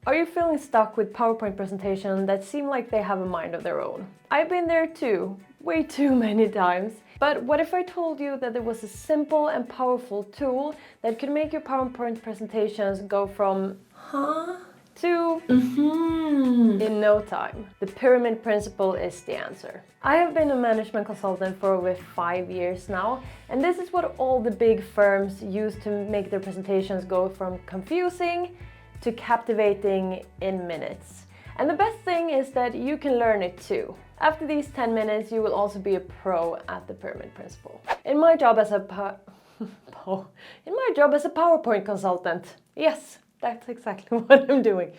Are you feeling stuck with PowerPoint presentations that seem like they have a mind of their own? I've been there too, way too many times. But what if I told you that there was a simple and powerful tool that could make your PowerPoint presentations go from huh to in no time? The pyramid principle is the answer. I have been a management consultant for over 5 years now, and this is what all the big firms use to make their presentations go from confusing to captivating in minutes. And the best thing is that you can learn it too. After these 10 minutes, you will also be a pro at the pyramid principle. In my job as a PowerPoint consultant, yes, that's exactly what I'm doing.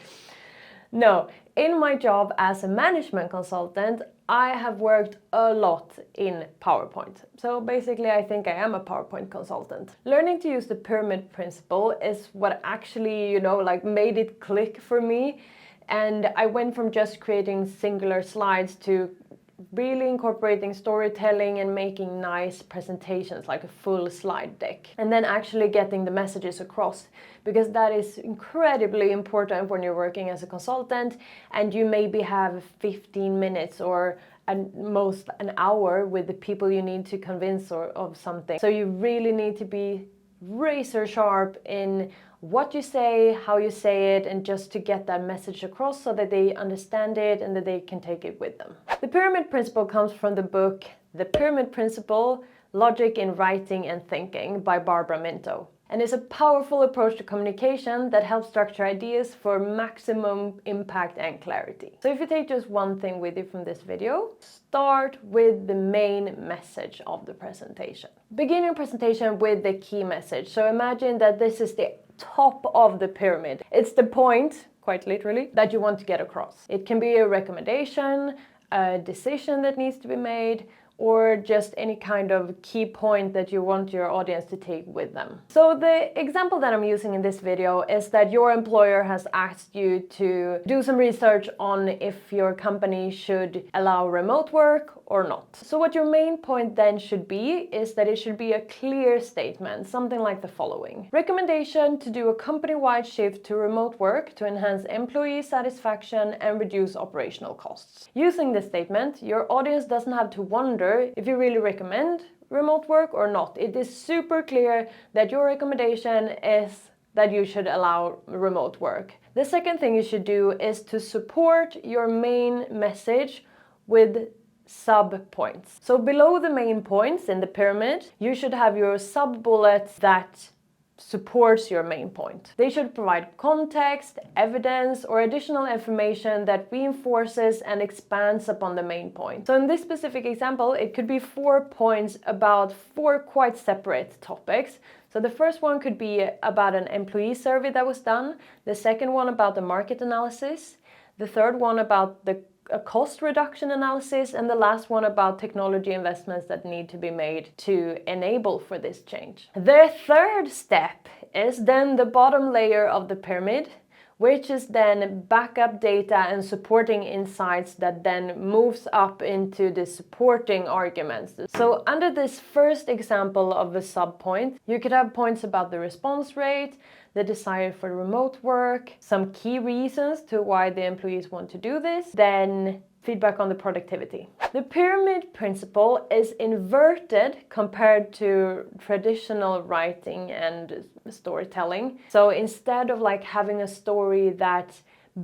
No, in my job as a management consultant, I have worked a lot in PowerPoint. So basically, I think I am a PowerPoint consultant. Learning to use the pyramid principle is what actually, made it click for me. And I went from just creating singular slides to really incorporating storytelling and making nice presentations, like a full slide deck. And then actually getting the messages across, because that is incredibly important when you're working as a consultant and you maybe have 15 minutes or at most an hour with the people you need to convince of something. So you really need to be razor sharp in what you say, how you say it, and just to get that message across so that they understand it and that they can take it with them. The pyramid principle comes from the book The Pyramid Principle: Logic in Writing and Thinking by Barbara Minto. And it's a powerful approach to communication that helps structure ideas for maximum impact and clarity. So if you take just one thing with you from this video, start with the main message of the presentation. Begin your presentation with the key message. So imagine that this is the top of the pyramid. It's the point, quite literally, that you want to get across. It can be a recommendation, a decision that needs to be made, or just any kind of key point that you want your audience to take with them. So the example that I'm using in this video is that your employer has asked you to do some research on if your company should allow remote work or not. So what your main point then should be is that it should be a clear statement, something like the following. Recommendation to do a company-wide shift to remote work to enhance employee satisfaction and reduce operational costs. Using this statement, your audience doesn't have to wonder if you really recommend remote work or not. It is super clear that your recommendation is that you should allow remote work. The second thing you should do is to support your main message with sub-points. So below the main points in the pyramid, you should have your sub-bullets that supports your main point. They should provide context, evidence, or additional information that reinforces and expands upon the main point. So in this specific example, it could be 4 points about 4 quite separate topics. So the first one could be about an employee survey that was done, the second one about the market analysis, the third one about a cost reduction analysis, and the last one about technology investments that need to be made to enable for this change. The third step is then the bottom layer of the pyramid, which is then backup data and supporting insights that then moves up into the supporting arguments. So under this first example of a sub-point, you could have points about the response rate, the desire for remote work, some key reasons to why the employees want to do this, then feedback on the productivity. The pyramid principle is inverted compared to traditional writing and storytelling. So instead of having a story that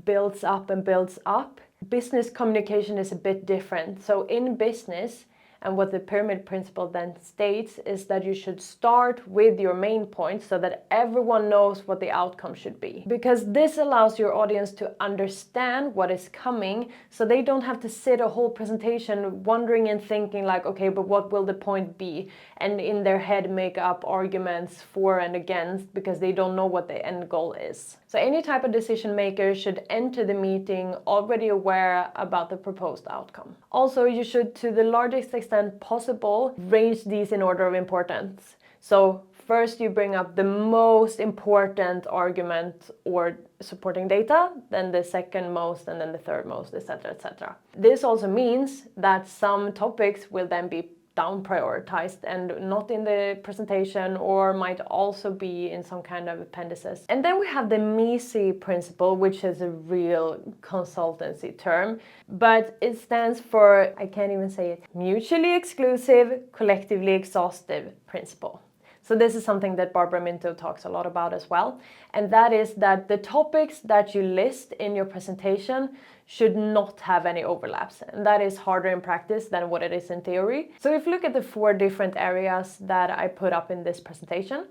builds up and builds up, business communication is a bit different. So in business, and what the pyramid principle then states is that you should start with your main point so that everyone knows what the outcome should be. Because this allows your audience to understand what is coming, so they don't have to sit a whole presentation wondering and thinking okay, but what will the point be? And in their head make up arguments for and against because they don't know what the end goal is. So any type of decision maker should enter the meeting already aware about the proposed outcome. Also, you should, to the largest extent possible, range these in order of importance. So first you bring up the most important argument or supporting data, then the second most, and then the third most, etc., etc. This also means that some topics will then be down prioritized and not in the presentation, or might also be in some kind of appendices. And then we have the McKinsey principle, which is a real consultancy term, but it stands for, I can't even say it, mutually exclusive, collectively exhaustive principle. So this is something that Barbara Minto talks a lot about as well. And that is that the topics that you list in your presentation should not have any overlaps. And that is harder in practice than what it is in theory. So if you look at the 4 different areas that I put up in this presentation,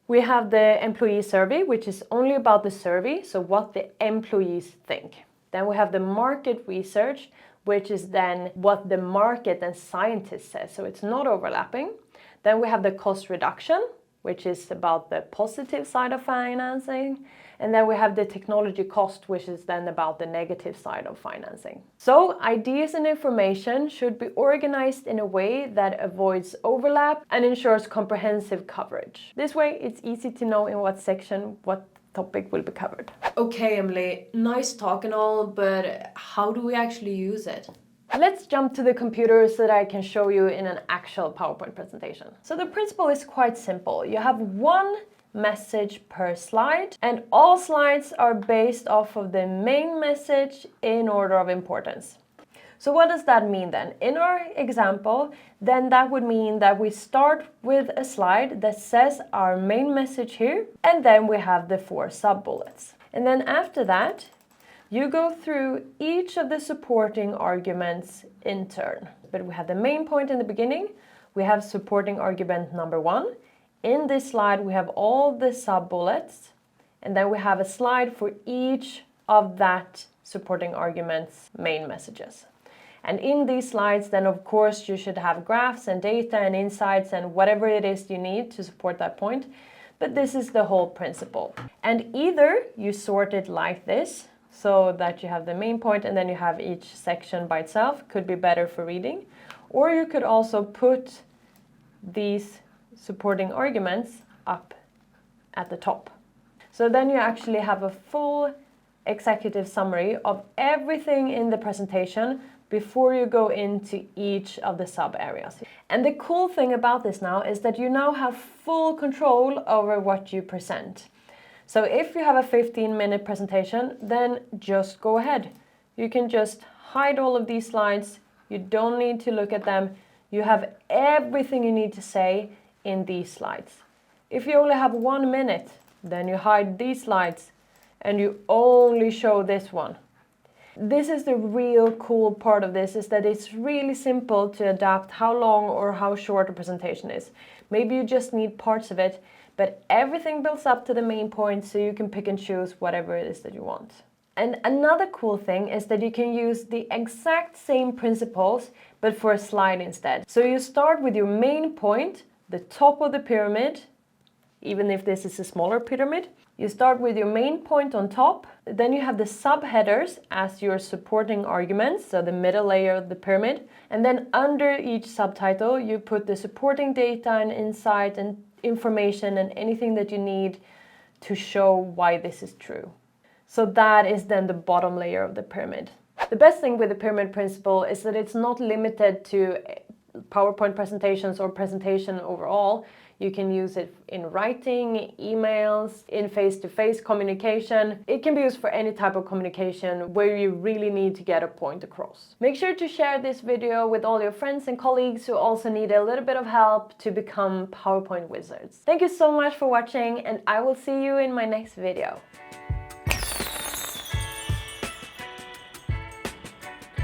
we have the employee survey, which is only about the survey, so what the employees think. Then we have the market research, which is then what the market and scientists say, so it's not overlapping. Then we have the cost reduction, which is about the positive side of financing. And then we have the technology cost, which is then about the negative side of financing. So ideas and information should be organized in a way that avoids overlap and ensures comprehensive coverage. This way, it's easy to know in what section what topic will be covered. Okay, Emelie, nice talk and all, but how do we actually use it? Let's jump to the computer so that I can show you in an actual PowerPoint presentation. So the principle is quite simple. You have one message per slide, and all slides are based off of the main message in order of importance. So what does that mean then? In our example, then that would mean that we start with a slide that says our main message here, and then we have the 4 sub-bullets. And then after that, you go through each of the supporting arguments in turn. But we have the main point in the beginning, we have supporting argument number 1. In this slide, we have all the sub-bullets, and then we have a slide for each of that supporting argument's main messages. And in these slides, then of course, you should have graphs and data and insights and whatever it is you need to support that point. But this is the whole principle. And either you sort it like this, so that you have the main point and then you have each section by itself, could be better for reading. Or you could also put these supporting arguments up at the top. So then you actually have a full executive summary of everything in the presentation before you go into each of the sub areas. And the cool thing about this now is that you now have full control over what you present. So if you have a 15-minute presentation, then just go ahead. You can just hide all of these slides. You don't need to look at them. You have everything you need to say in these slides. If you only have 1 minute, then you hide these slides and you only show this one. This is the real cool part of this, is that it's really simple to adapt how long or how short a presentation is. Maybe you just need parts of it, but everything builds up to the main point, so you can pick and choose whatever it is that you want. And another cool thing is that you can use the exact same principles, but for a slide instead. So you start with your main point, the top of the pyramid, even if this is a smaller pyramid. You start with your main point on top, then you have the subheaders as your supporting arguments, so the middle layer of the pyramid, and then under each subtitle you put the supporting data and insight and information and anything that you need to show why this is true. So that is then the bottom layer of the pyramid. The best thing with the pyramid principle is that it's not limited to PowerPoint presentations or presentation overall. You can use it in writing, emails, in face-to-face communication. It can be used for any type of communication where you really need to get a point across. Make sure to share this video with all your friends and colleagues who also need a little bit of help to become PowerPoint wizards. Thank you so much for watching, and I will see you in my next video.